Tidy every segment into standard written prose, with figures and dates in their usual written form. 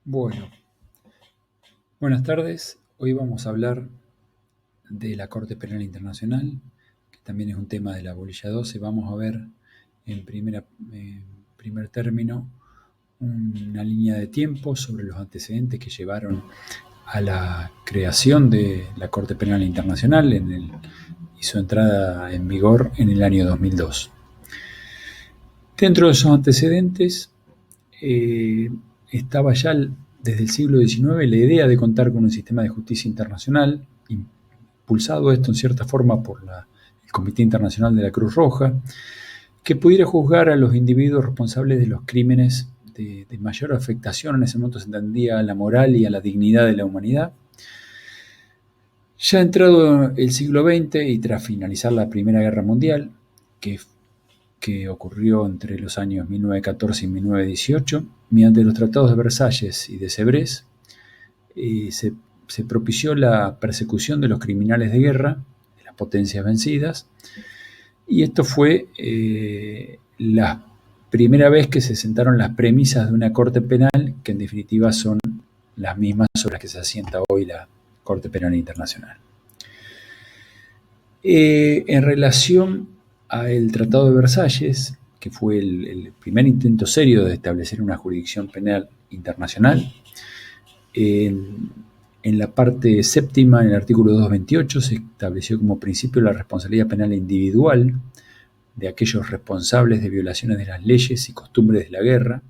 Bueno, buenas tardes. Hoy vamos a hablar de la Corte Penal Internacional, que también es un tema de la bolilla 12. Vamos a ver en primer término una línea de tiempo sobre los antecedentes que llevaron a la creación de la Corte Penal Internacional y su entrada en vigor en el año 2002. Dentro de esos antecedentes estaba ya desde el siglo XIX la idea de contar con un sistema de justicia internacional, impulsado esto en cierta forma por el Comité Internacional de la Cruz Roja, que pudiera juzgar a los individuos responsables de los crímenes de mayor afectación. En ese momento se entendía a la moral y a la dignidad de la humanidad. Ya entrado el siglo XX y tras finalizar la Primera Guerra Mundial, que ocurrió entre los años 1914 y 1918, mediante los tratados de Versalles y de Sèvres, se propició la persecución de los criminales de guerra, de las potencias vencidas, y esto fue la primera vez que se sentaron las premisas de una corte penal, que en definitiva son las mismas sobre las que se asienta hoy la Corte Penal Internacional. En relación al Tratado de Versalles, que fue el primer intento serio de establecer una jurisdicción penal internacional, en la parte séptima, en el artículo 228, se estableció como principio la responsabilidad penal individual de aquellos responsables de violaciones de las leyes y costumbres de la guerra,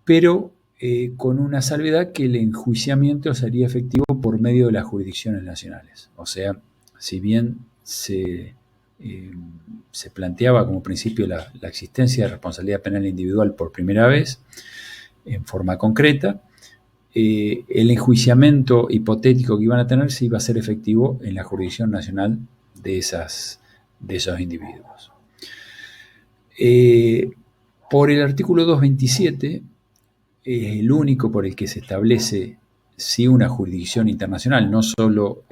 pero con una salvedad que el enjuiciamiento sería efectivo por medio de las jurisdicciones nacionales. O sea, si bien se planteaba como principio la existencia de responsabilidad penal individual por primera vez, en forma concreta, el enjuiciamiento hipotético que iban a tener se iba a ser efectivo en la jurisdicción nacional de esos individuos. Por el artículo 227, es el único por el que se establece sí una jurisdicción internacional, no solo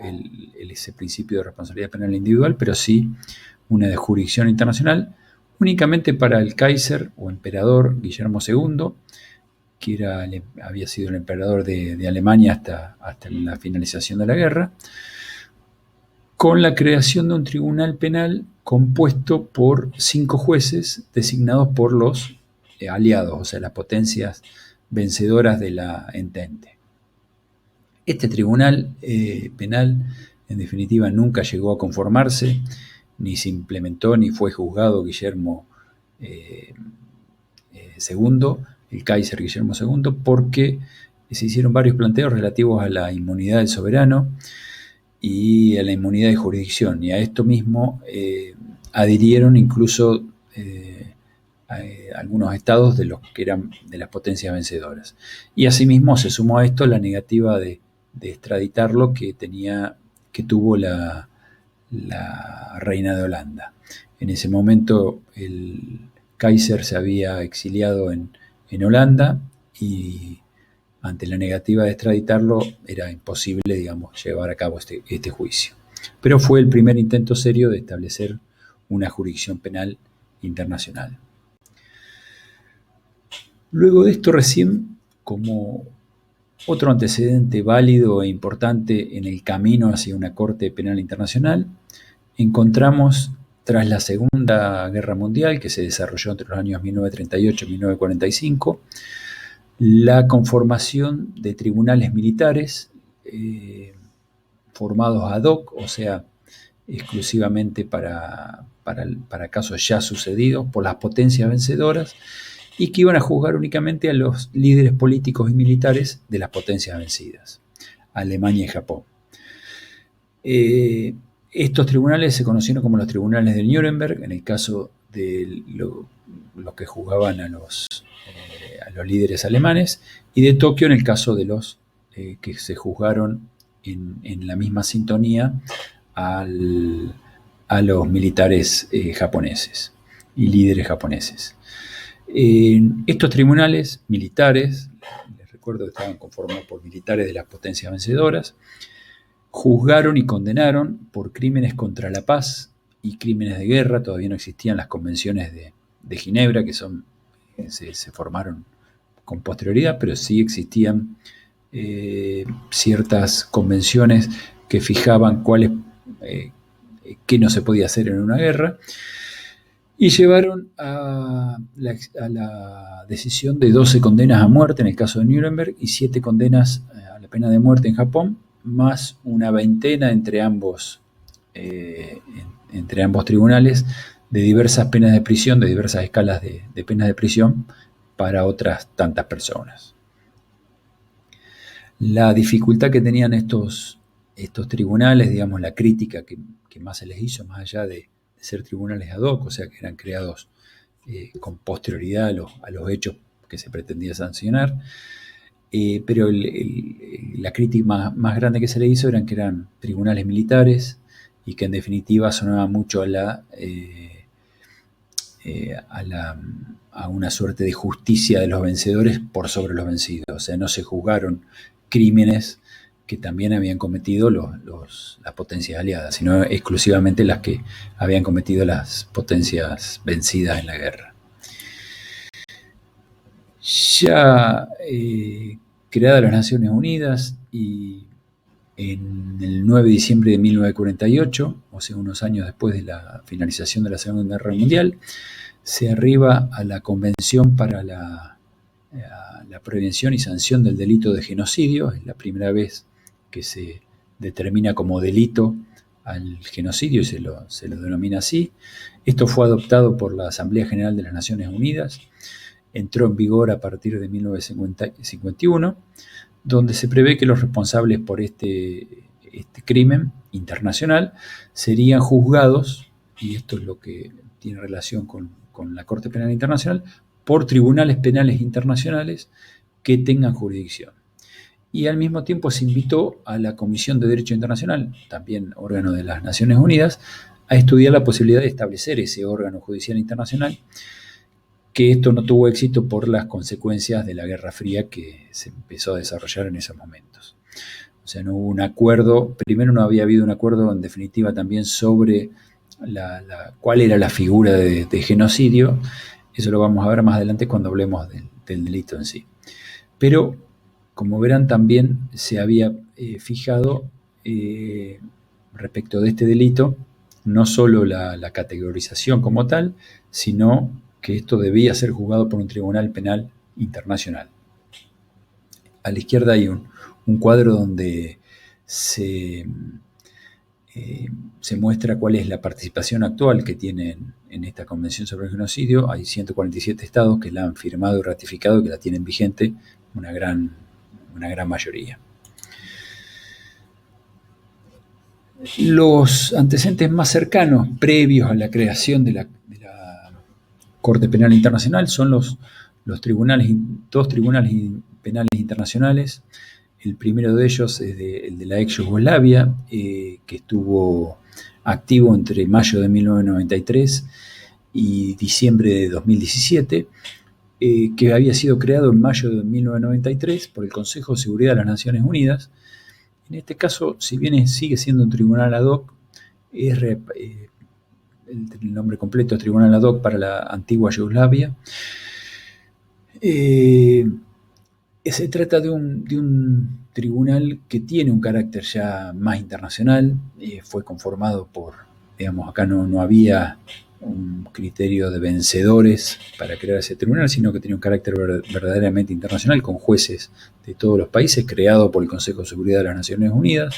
ese principio de responsabilidad penal individual, pero sí una de jurisdicción internacional, únicamente para el Kaiser o emperador Guillermo II, que había sido el emperador de Alemania hasta la finalización de la guerra, con la creación de un tribunal penal compuesto por 5 jueces designados por los aliados, o sea, las potencias vencedoras de la entente. Este tribunal penal, en definitiva, nunca llegó a conformarse, ni se implementó, ni fue juzgado Guillermo II, el Kaiser Guillermo II, porque se hicieron varios planteos relativos a la inmunidad del soberano y a la inmunidad de jurisdicción, y a esto mismo adhirieron incluso algunos estados de los que eran de las potencias vencedoras. Y asimismo se sumó a esto la negativa de extraditarlo que tuvo la reina de Holanda. En ese momento el Kaiser se había exiliado en Holanda y ante la negativa de extraditarlo era imposible, llevar a cabo este juicio. Pero fue el primer intento serio de establecer una jurisdicción penal internacional. Luego de esto, recién, como otro antecedente válido e importante en el camino hacia una Corte Penal Internacional, encontramos, tras la Segunda Guerra Mundial, que se desarrolló entre los años 1938 y 1945, la conformación de tribunales militares formados ad hoc, o sea, exclusivamente para casos ya sucedidos por las potencias vencedoras, y que iban a juzgar únicamente a los líderes políticos y militares de las potencias vencidas, Alemania y Japón. Estos tribunales se conocieron como los tribunales de Nuremberg, en el caso de los que juzgaban a los líderes alemanes, y de Tokio en el caso de los que se juzgaron en la misma sintonía a los militares japoneses y líderes japoneses. Estos tribunales militares, les recuerdo que estaban conformados por militares de las potencias vencedoras, juzgaron y condenaron por crímenes contra la paz y crímenes de guerra. Todavía no existían las convenciones de Ginebra, que se formaron con posterioridad, pero sí existían ciertas convenciones que fijaban qué no se podía hacer en una guerra, y llevaron a la decisión de 12 condenas a muerte en el caso de Nuremberg y 7 condenas a la pena de muerte en Japón, más una veintena entre ambos tribunales de diversas penas de prisión, de diversas escalas de penas de prisión para otras tantas personas. La dificultad que tenían estos tribunales, digamos, la crítica que más se les hizo, más allá de ser tribunales ad hoc, o sea, que eran creados con posterioridad a los hechos que se pretendía sancionar, pero la crítica más grande que se le hizo eran que eran tribunales militares y que en definitiva sonaba mucho a una suerte de justicia de los vencedores por sobre los vencidos. O sea, no se juzgaron crímenes que también habían cometido las potencias aliadas, sino exclusivamente las que habían cometido las potencias vencidas en la guerra. Ya creadas las Naciones Unidas, y en el 9 de diciembre de 1948, o sea, unos años después de la finalización de la Segunda Guerra Mundial, se arriba a la Convención para la prevención y sanción del delito de genocidio. Es la primera vez que se determina como delito al genocidio y se lo denomina así. Esto fue adoptado por la Asamblea General de las Naciones Unidas, entró en vigor a partir de 1951, donde se prevé que los responsables por este crimen internacional serían juzgados, y esto es lo que tiene relación con la Corte Penal Internacional, por tribunales penales internacionales que tengan jurisdicción. Y al mismo tiempo se invitó a la Comisión de Derecho Internacional, también órgano de las Naciones Unidas, a estudiar la posibilidad de establecer ese órgano judicial internacional, que esto no tuvo éxito por las consecuencias de la Guerra Fría que se empezó a desarrollar en esos momentos. O sea, no hubo un acuerdo, primero no había habido un acuerdo en definitiva también sobre cuál era la figura de genocidio. Eso lo vamos a ver más adelante cuando hablemos del delito en sí. Pero, como verán, también se había fijado respecto de este delito no solo la categorización como tal, sino que esto debía ser juzgado por un tribunal penal internacional. A la izquierda hay un cuadro donde se muestra cuál es la participación actual que tienen en esta Convención sobre el Genocidio. Hay 147 estados que la han firmado y ratificado y que la tienen vigente, una gran mayoría. Los antecedentes más cercanos, previos a la creación de la Corte Penal Internacional, son dos tribunales penales internacionales. El primero de ellos es el de la ex Yugoslavia, que estuvo activo entre mayo de 1993 y diciembre de 2017, que había sido creado en mayo de 1993 por el Consejo de Seguridad de las Naciones Unidas. En este caso, si bien sigue siendo un tribunal ad hoc, el nombre completo es Tribunal ad hoc para la antigua Yugoslavia. Se trata de un tribunal que tiene un carácter ya más internacional. Fue conformado por, digamos, acá no había un criterio de vencedores para crear ese tribunal, sino que tenía un carácter verdaderamente internacional, con jueces de todos los países, creado por el Consejo de Seguridad de las Naciones Unidas,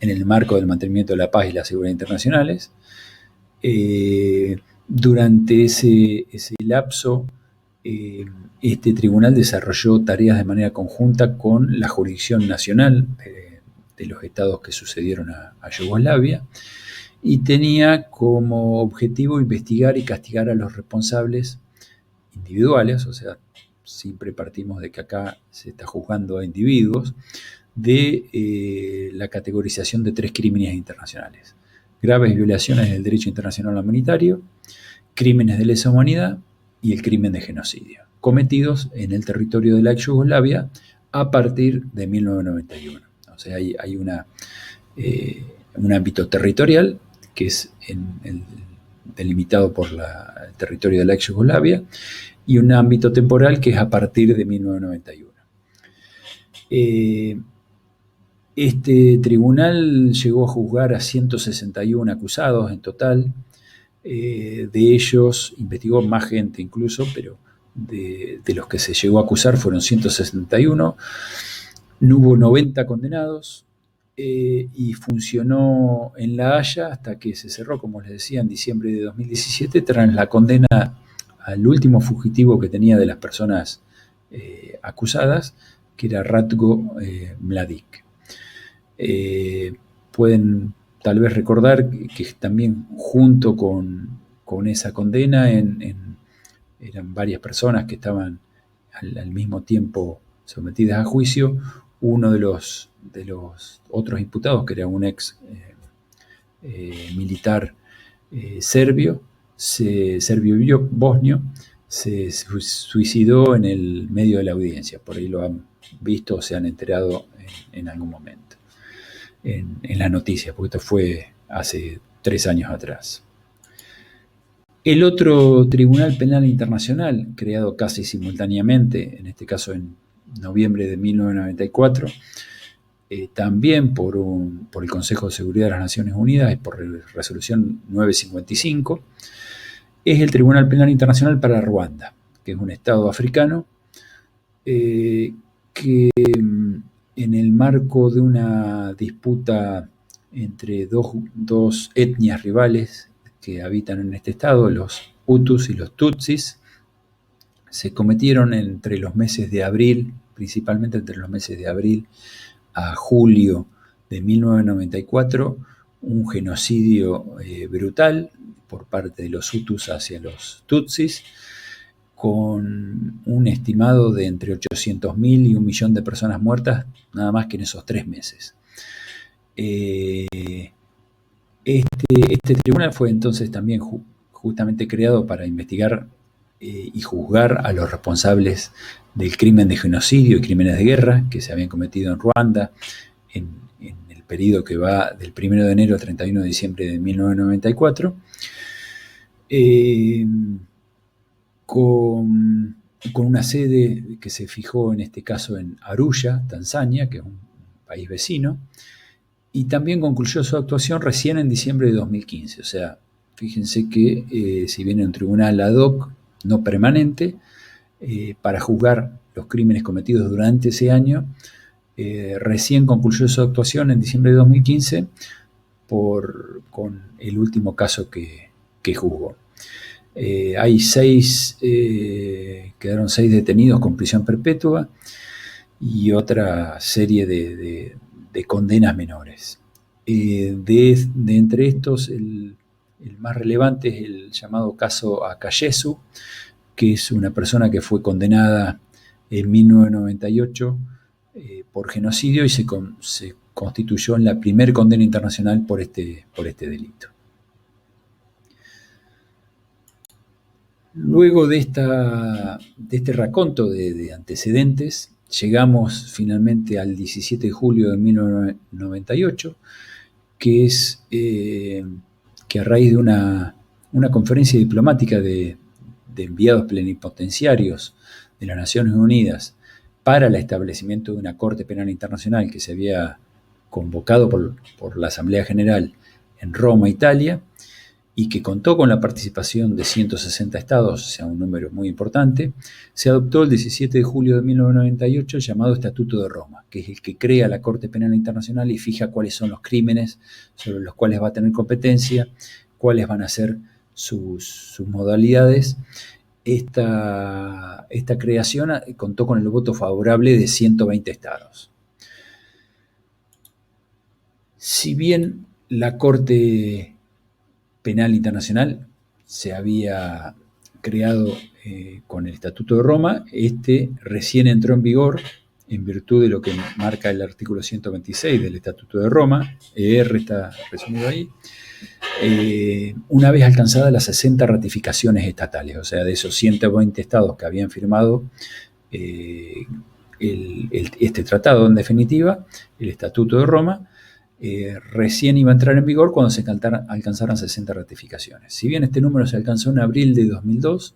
en el marco del mantenimiento de la paz y la seguridad internacionales. Durante ese lapso, este tribunal desarrolló tareas de manera conjunta con la jurisdicción nacional de los estados que sucedieron a Yugoslavia, y tenía como objetivo investigar y castigar a los responsables individuales. O sea, siempre partimos de que acá se está juzgando a individuos, de la categorización de 3 crímenes internacionales: graves violaciones del derecho internacional humanitario, crímenes de lesa humanidad y el crimen de genocidio, cometidos en el territorio de la ex Yugoslavia a partir de 1991. O sea, hay un ámbito territorial que es delimitado por el territorio de la ex Yugoslavia, y un ámbito temporal que es a partir de 1991. Este tribunal llegó a juzgar a 161 acusados en total. De ellos investigó más gente incluso, pero de los que se llegó a acusar fueron 161. No hubo 90 condenados y funcionó en La Haya hasta que se cerró, como les decía, en diciembre de 2017, tras la condena al último fugitivo que tenía de las personas acusadas, que era Ratko Mladic. Pueden tal vez recordar que también junto con esa condena eran varias personas que estaban al mismo tiempo sometidas a juicio. Uno de los otros imputados, que era un ex militar serbio bosnio, se suicidó en el medio de la audiencia. Por ahí lo han visto o se han enterado en algún momento en las noticias, porque esto fue hace 3 años atrás. El otro Tribunal Penal Internacional, creado casi simultáneamente, en este caso en noviembre de 1994, también por el Consejo de Seguridad de las Naciones Unidas y por resolución 955, es el Tribunal Penal Internacional para Ruanda, que es un estado africano que en el marco de una disputa entre dos etnias rivales que habitan en este estado, los Hutus y los Tutsis, se cometieron entre los meses de abril, principalmente entre los meses de abril a julio de 1994, un genocidio brutal por parte de los Hutus hacia los Tutsis, con un estimado de entre 800.000 y 1 millón de personas muertas, nada más que en esos 3 meses. Este tribunal fue entonces también justamente creado para investigar y juzgar a los responsables del crimen de genocidio y crímenes de guerra que se habían cometido en Ruanda en el periodo que va del 1 de enero al 31 de diciembre de 1994, con una sede que se fijó en este caso en Arusha, Tanzania, que es un país vecino, y también concluyó su actuación recién en diciembre de 2015. O sea, fíjense que si bien es un tribunal ad hoc, no permanente, para juzgar los crímenes cometidos durante ese año, recién concluyó su actuación en diciembre de 2015 con el último caso que juzgó. Hay quedaron 6 detenidos con prisión perpetua y otra serie de condenas menores. De entre estos, el más relevante es el llamado caso Akayesu, que es una persona que fue condenada en 1998 por genocidio y se constituyó en la primera condena internacional por este delito. Luego de este raconto de antecedentes, llegamos finalmente al 17 de julio de 1998, que es que a raíz de una conferencia diplomática de enviados plenipotenciarios de las Naciones Unidas para el establecimiento de una Corte Penal Internacional que se había convocado por la Asamblea General en Roma, Italia, y que contó con la participación de 160 estados, o sea, un número muy importante, se adoptó el 17 de julio de 1998 el llamado Estatuto de Roma, que es el que crea la Corte Penal Internacional y fija cuáles son los crímenes sobre los cuales va a tener competencia, cuáles van a ser sus modalidades. Esta creación contó con el voto favorable de 120 estados. Si bien la Corte Penal Internacional se había creado con el Estatuto de Roma, este recién entró en vigor en virtud de lo que marca el artículo 126 del Estatuto de Roma, está resumido ahí, una vez alcanzadas las 60 ratificaciones estatales, o sea, de esos 120 estados que habían firmado este tratado, en definitiva, el Estatuto de Roma, recién iba a entrar en vigor cuando se alcanzaran 60 ratificaciones. Si bien este número se alcanzó en abril de 2002,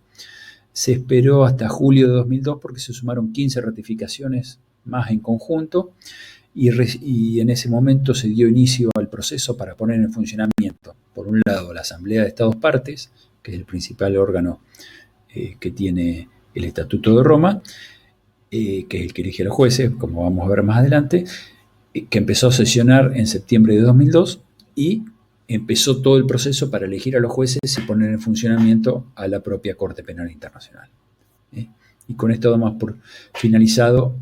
se esperó hasta julio de 2002 porque se sumaron 15 ratificaciones más en conjunto y en ese momento se dio inicio al proceso para poner en funcionamiento, por un lado, la Asamblea de Estados Partes, que es el principal órgano que tiene el Estatuto de Roma, que es el que elige a los jueces, como vamos a ver más adelante, que empezó a sesionar en septiembre de 2002 y empezó todo el proceso para elegir a los jueces y poner en funcionamiento a la propia Corte Penal Internacional. Y con esto damos por finalizado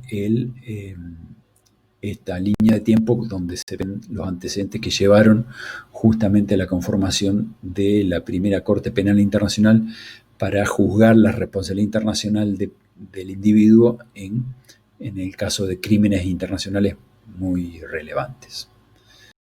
esta línea de tiempo donde se ven los antecedentes que llevaron justamente a la conformación de la primera Corte Penal Internacional para juzgar la responsabilidad internacional del individuo en el caso de crímenes internacionales muy relevantes.